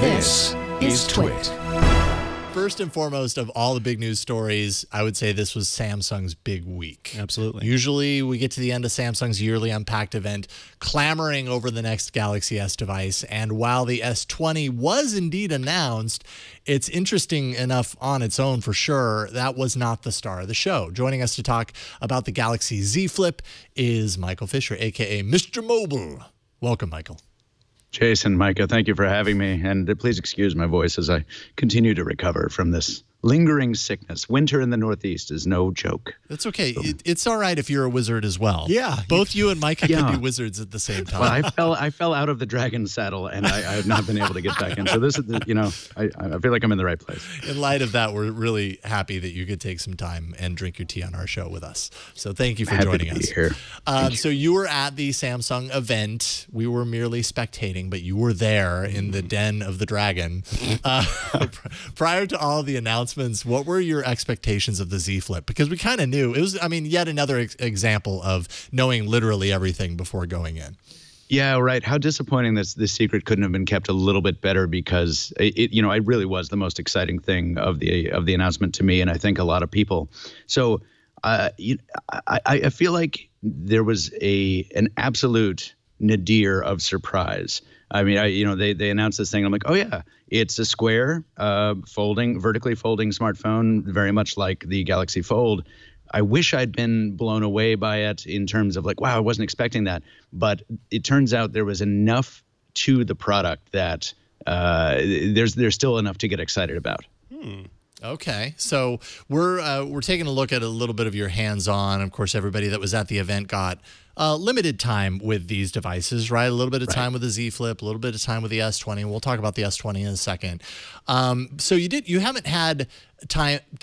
This is TWiT. First and foremost of all the big news stories, I would say this was Samsung's big week. Absolutely. Usually we get to the end of Samsung's yearly Unpacked event clamoring over the next Galaxy S device. And while the S20 was indeed announced, it's interesting enough on its own for sure. That was not the star of the show. Joining us to talk about the Galaxy Z Flip is Michael Fisher, a.k.a. MrMobile. Welcome, Michael. Jason, Micah, thank you for having me. And please excuse my voice as I continue to recover from this lingering sickness. Winter in the Northeast is no joke. That's okay. It's all right if you're a wizard as well. Yeah. Both you and Micah can be wizards at the same time. Well, I fell out of the dragon saddle, and I have not been able to get back in. So this is, I feel like I'm in the right place. In light of that, we're really happy that you could take some time and drink your tea on our show with us. So thank you for joining us. Here. So you were at the Samsung event. We were merely spectating, but you were there in the den of the dragon. Prior to all the announcements, what were your expectations of the Z Flip? Because we kind of knew. It was, I mean, yet another example of knowing literally everything before going in. Yeah, right. How disappointing this secret couldn't have been kept a little bit better, because it really was the most exciting thing of the announcement to me, and I think a lot of people. So I feel like there was an absolute nadir of surprise. I mean, they announced this thing. I'm like, oh yeah, it's a square, vertically folding smartphone, very much like the Galaxy Fold. I wish I'd been blown away by it in terms of like, wow, I wasn't expecting that. But it turns out there was enough to the product that there's still enough to get excited about. Okay, so we're taking a look at a little bit of your hands-on. Of course, everybody that was at the event got limited time with these devices, right? A little bit of time with the Z Flip, a little bit of time with the S20. We'll talk about the S20 in a second. So you haven't had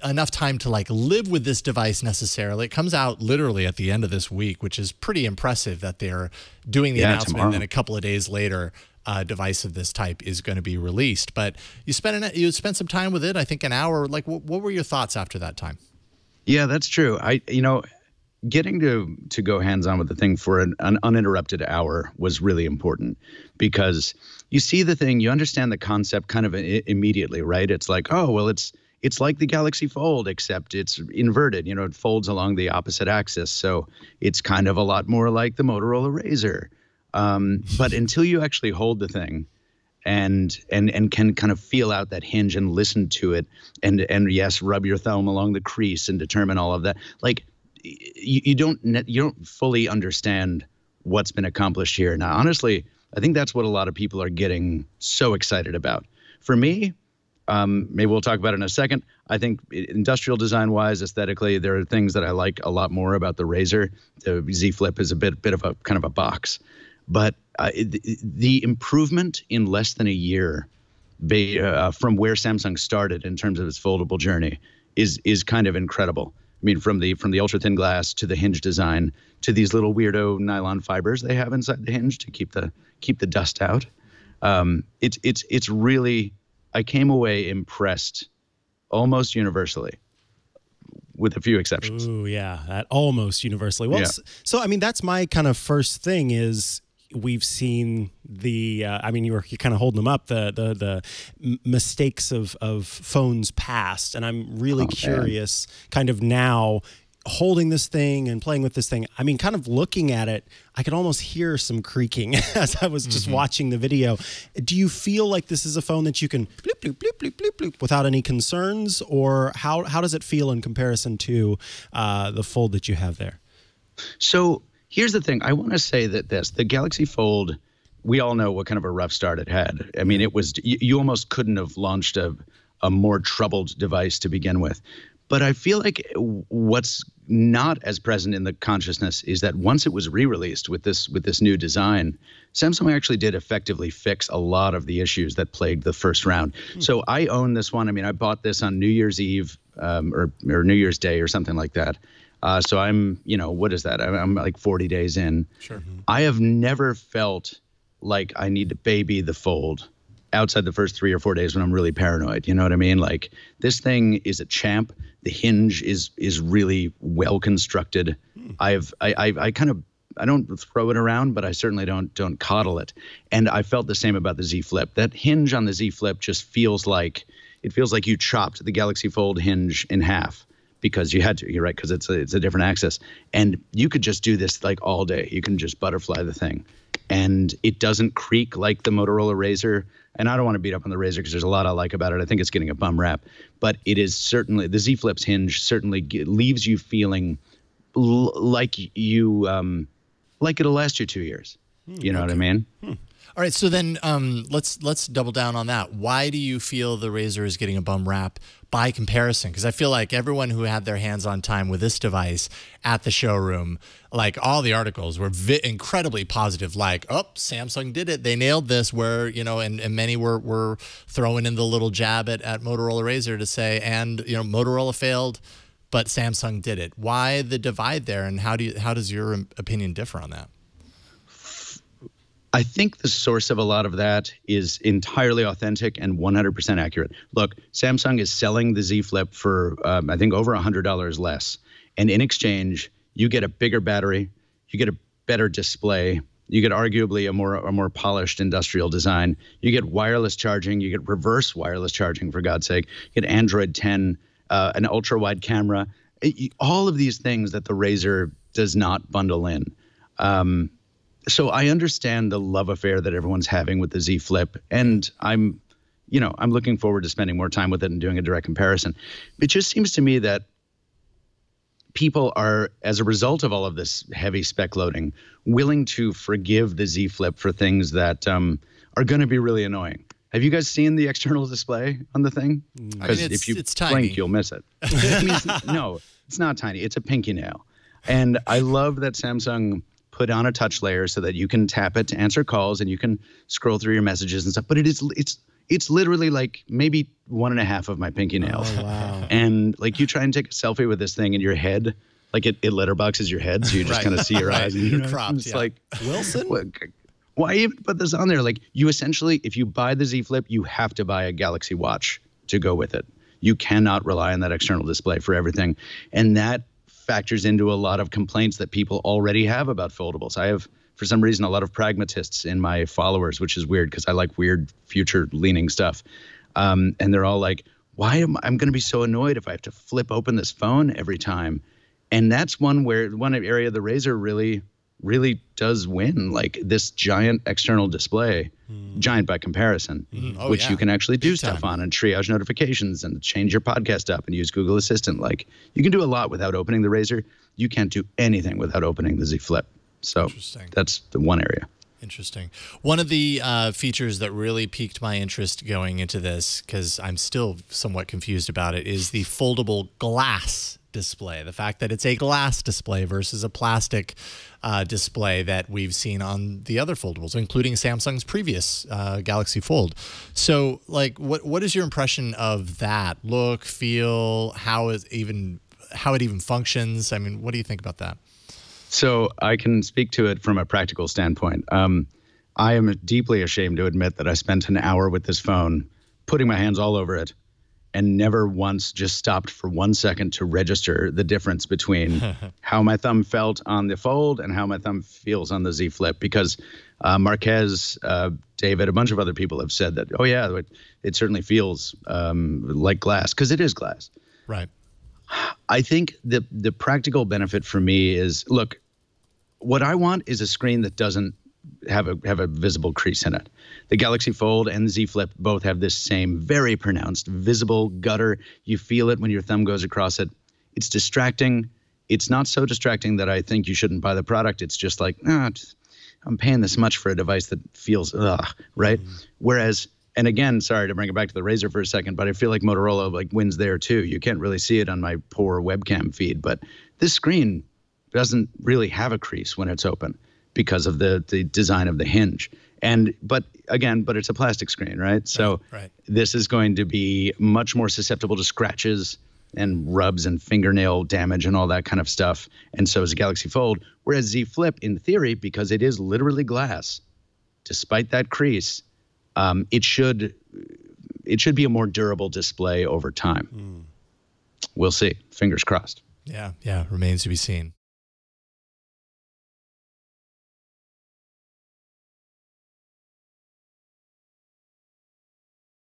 enough time to like live with this device necessarily. It comes out literally at the end of this week, which is pretty impressive that they're doing the announcement tomorrow. And then a couple of days later, a device of this type is going to be released. But you spent some time with it, I think an hour. Like, what were your thoughts after that time? Yeah, that's true. Getting to go hands-on with the thing for an uninterrupted hour was really important, because you see the thing, you understand the concept kind of immediately, right? It's like, oh, well, it's like the Galaxy Fold, except it's inverted. It folds along the opposite axis. So it's kind of a lot more like the Motorola Razr. But until you actually hold the thing and can kind of feel out that hinge and listen to it and yes, rub your thumb along the crease and determine all of that, like you don't fully understand what's been accomplished here. Now, honestly, I think that's what a lot of people are getting so excited about. For me, maybe we'll talk about it in a second. I think industrial design-wise, aesthetically, there are things that I like a lot more about the Razr. The Z Flip is a bit of a kind of a box. But the improvement in less than a year from where Samsung started in terms of its foldable journey is kind of incredible. I mean, from the ultra thin glass to the hinge design to these little weirdo nylon fibers they have inside the hinge to keep the dust out. It's really, I came away impressed almost universally, with a few exceptions. Ooh, yeah, that almost universally. Well, so I mean, that's my kind of first thing is we've seen the. I mean, you're kind of holding them up, the mistakes of phones past, and I'm really curious, kind of now holding this thing and playing with this thing. I mean, kind of looking at it, I could almost hear some creaking as I was just watching the video. Do you feel like this is a phone that you can bloop, bloop, bloop, bloop, bloop, bloop without any concerns? Or how does it feel in comparison to the Fold that you have there? So here's the thing. I want to say that the Galaxy Fold, we all know what kind of a rough start it had. I mean, it was, you almost couldn't have launched a more troubled device to begin with. But I feel like what's not as present in the consciousness is that once it was re-released with this new design, Samsung actually did effectively fix a lot of the issues that plagued the first round. So I own this one. I mean, I bought this on New Year's Eve or New Year's Day or something like that. So I'm, what is that? I'm like 40 days in. Sure. I have never felt like I need to baby the Fold outside the first 3 or 4 days when I'm really paranoid. You know what I mean? Like, this thing is a champ. The hinge is really well constructed. I kind of throw it around, but I certainly don't coddle it. And I felt the same about the Z Flip. That hinge on the Z Flip just feels like you chopped the Galaxy Fold hinge in half because you had to. You're right, because it's a different axis, and you could just do this like all day. You can just butterfly the thing, and it doesn't creak like the Motorola Razr. And I don't want to beat up on the Razr because there's a lot I like about it. I think it's getting a bum rap, but it is certainly, the Z Flip's hinge certainly leaves you feeling like it'll last you 2 years. You know what I mean? All right, so then let's double down on that. Why do you feel the Razr is getting a bum rap by comparison? Because I feel like everyone who had their hands-on time with this device at the showroom, like all the articles were incredibly positive. Like, oh, Samsung did it; they nailed this. Where and many were throwing in the little jab at Motorola Razr to say, and Motorola failed, but Samsung did it. Why the divide there, and how does your opinion differ on that? I think the source of a lot of that is entirely authentic and 100% accurate. Look, Samsung is selling the Z Flip for, I think, over $100 less. And in exchange, you get a bigger battery, you get a better display, you get arguably a more polished industrial design, you get wireless charging, you get reverse wireless charging, for God's sake, you get Android 10, an ultra-wide camera, all of these things that the Razr does not bundle in. So I understand the love affair that everyone's having with the Z Flip, and I'm looking forward to spending more time with it and doing a direct comparison. It just seems to me that people are, as a result of all of this heavy spec loading, willing to forgive the Z Flip for things that are going to be really annoying. Have you guys seen the external display on the thing? Because if you blink, you'll miss it. No, it's not tiny. It's a pinky nail. And I love that Samsung put on a touch layer so that you can tap it to answer calls and you can scroll through your messages and stuff. But it's literally like maybe 1.5 of my pinky nail. Oh, wow. And like you try and take a selfie with this thing in your head, like it letterboxes your head, so you just kind of see your eyes. And you're cropped. It's like, Wilson? Why even put this on there? Like, you essentially, if you buy the Z Flip, you have to buy a Galaxy Watch to go with it. You cannot rely on that external display for everything. And that factors into a lot of complaints that people already have about foldables. I have, for some reason, a lot of pragmatists in my followers, which is weird because I like weird future-leaning stuff. And they're all like, I'm going to be so annoyed if I have to flip open this phone every time. And that's one area the Razr really does win, like this giant external display, giant by comparison, which you can actually do stuff on and triage notifications and change your podcast up and use Google Assistant. Like, you can do a lot without opening the Razr. You can't do anything without opening the Z Flip. So that's the one area. Interesting. One of the features that really piqued my interest going into this, because I'm still somewhat confused about it, is the foldable glass display. The fact that it's a glass display versus a plastic display that we've seen on the other foldables, including Samsung's previous Galaxy Fold. So, like, what is your impression of that look, feel, how it even functions? I mean, what do you think about that? So I can speak to it from a practical standpoint. I am deeply ashamed to admit that I spent an hour with this phone, putting my hands all over it, and never once just stopped for 1 second to register the difference between how my thumb felt on the Fold and how my thumb feels on the Z Flip. Because Marquez, David, a bunch of other people have said that, oh yeah, it certainly feels like glass, because it is glass. Right. I think the practical benefit for me is, look, what I want is a screen that doesn't have a visible crease in it. The Galaxy Fold and the Z Flip both have this same very pronounced visible gutter. You feel it when your thumb goes across it. It's distracting. It's not so distracting that I think you shouldn't buy the product. It's just like, I'm paying this much for a device that feels right? Whereas, and again, sorry to bring it back to the Razr for a second, but I feel like Motorola wins there too. You can't really see it on my poor webcam feed, but this screen doesn't really have a crease when it's open because of the design of the hinge. But it's a plastic screen, right? So this is going to be much more susceptible to scratches and rubs and fingernail damage and all that kind of stuff. And so is a Galaxy Fold. Whereas Z Flip, in theory, because it is literally glass, despite that crease, it should be a more durable display over time. We'll see. Fingers crossed. Yeah, remains to be seen.